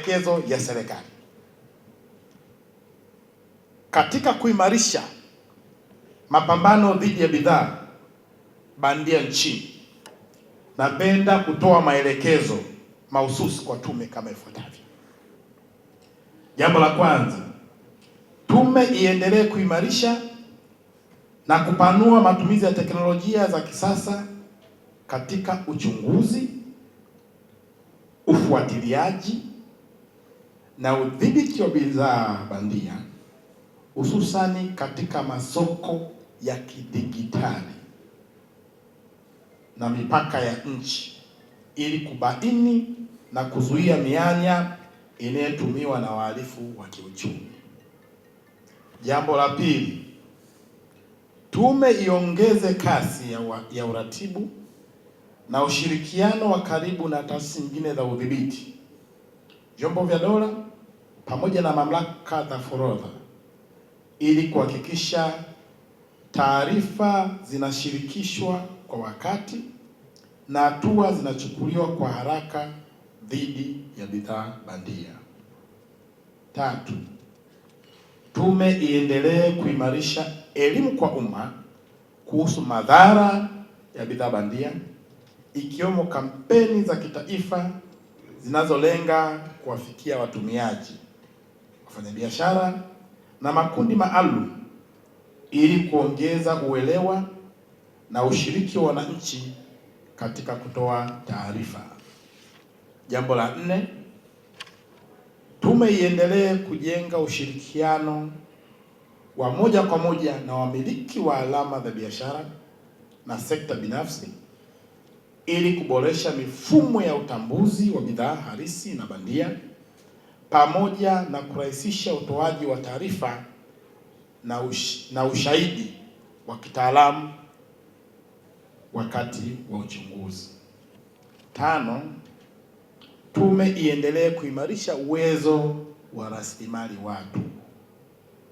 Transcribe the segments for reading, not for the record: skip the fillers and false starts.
maelekezo ya serikali. Katika kuimarisha mapambano dhidi ya bidhaa bandia nchini, napenda kutoa maelekezo mahususi kwa tume kama ifuatavyo. Jambo la kwanza, tume iendelee kuimarisha na kupanua matumizi ya teknolojia za kisasa katika uchunguzi, ufuatiliaji na udhibiti wa bidhaa bandia, hususani katika masoko ya kidigitali na mipaka ya nchi, ili kubaini na kuzuia mianya inayotumiwa na wahalifu wa kiuchumi. Jambo la pili, tume iongeze kasi ya uratibu na ushirikiano wa karibu na taasisi nyingine za udhibiti, vyombo vya dola pamoja na mamlaka za forodha, ili kuhakikisha taarifa zinashirikishwa kwa wakati na hatua zinachukuliwa kwa haraka dhidi ya bidhaa bandia. Tatu, tume iendelee kuimarisha elimu kwa umma kuhusu madhara ya bidhaa bandia, ikiwemo kampeni za kitaifa zinazolenga kuwafikia watumiaji, wafanyabiashara na makundi maalum, ili kuongeza uelewa na ushiriki wa wananchi katika kutoa taarifa. Jambo la nne, tume iendelee kujenga ushirikiano wa moja kwa moja na wamiliki wa alama za biashara na sekta binafsi, ili kuboresha mifumo ya utambuzi wa bidhaa halisi na bandia, pamoja na kurahisisha utoaji wa taarifa na ushahidi wa kitaalamu wakati wa uchunguzi. Tano, tume iendelee kuimarisha uwezo wa rasilimali watu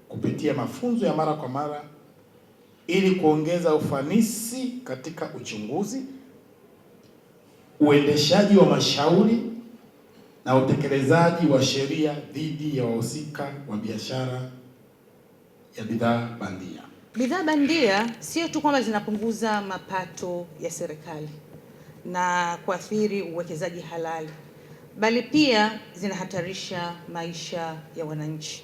kupitia mafunzo ya mara kwa mara, ili kuongeza ufanisi katika uchunguzi, uendeshaji wa mashauri na utekelezaji wa sheria dhidi ya wahusika wa biashara ya bidhaa bandia. Bidhaa bandia sio tu kwamba zinapunguza mapato ya serikali na kuathiri uwekezaji halali, bali pia zinahatarisha maisha ya wananchi.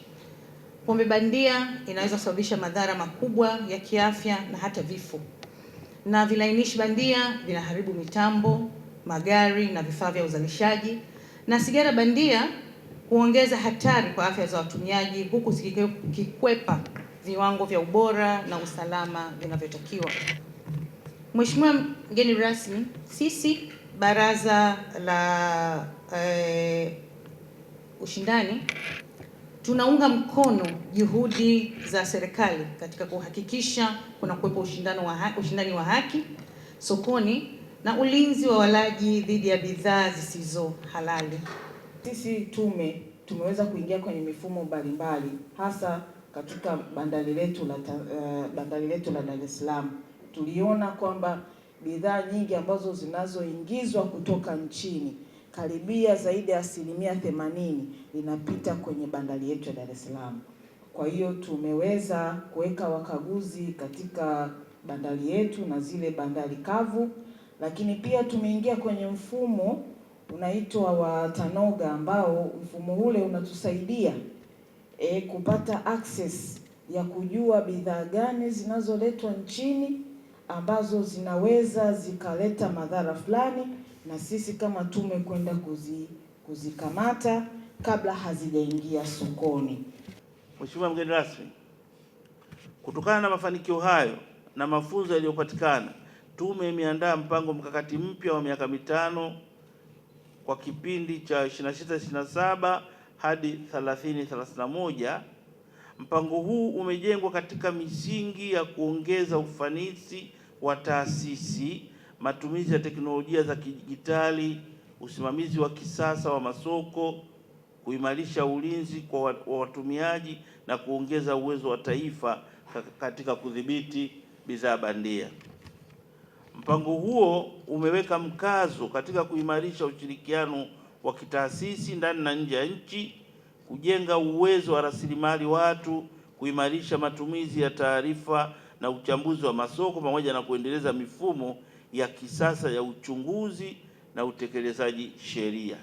Pombe bandia inaweza kusababisha madhara makubwa ya kiafya na hata vifo, na vilainishi bandia vinaharibu mitambo, magari na vifaa vya uzalishaji, na sigara bandia huongeza hatari kwa afya za watumiaji, huku zikikwepa viwango vya ubora na usalama vinavyotakiwa. Mheshimiwa mgeni rasmi, sisi Baraza la Ushindani tunaunga mkono juhudi za serikali katika kuhakikisha kuna kuwepo ushindani wa haki sokoni na ulinzi wa walaji dhidi ya bidhaa zisizo halali. Sisi tumeweza kuingia kwenye mifumo mbalimbali, hasa katika bandari letu la Dar es Salaam. Tuliona kwamba bidhaa nyingi ambazo zinazoingizwa kutoka nchini, karibia zaidi ya 80% inapita kwenye bandari yetu ya Dar es Salaam. Kwa hiyo tumeweza kuweka wakaguzi katika bandari yetu na zile bandari kavu, lakini pia tumeingia kwenye mfumo unaitwa wa TANOGA, ambao mfumo ule unatusaidia kupata access ya kujua bidhaa gani zinazoletwa nchini ambazo zinaweza zikaleta madhara fulani, na sisi kama tume kwenda kuzikamata kabla hazijaingia sokoni. Mheshimiwa mgeni rasmi, kutokana na mafanikio hayo na mafunzo yaliyopatikana, tume imeandaa mpango mkakati mpya wa miaka mitano kwa kipindi cha 26-27 hadi 30-31. Mpango huu umejengwa katika misingi ya kuongeza ufanisi wa taasisi, matumizi ya teknolojia za kidijitali, usimamizi wa kisasa wa masoko, kuimarisha ulinzi kwa watumiaji na kuongeza uwezo wa taifa katika kudhibiti bidhaa bandia. Mpango huo umeweka mkazo katika kuimarisha ushirikiano wa kitaasisi ndani na nje ya nchi, kujenga uwezo wa rasilimali watu, kuimarisha matumizi ya taarifa na uchambuzi wa masoko, pamoja na kuendeleza mifumo ya kisasa ya uchunguzi na utekelezaji sheria.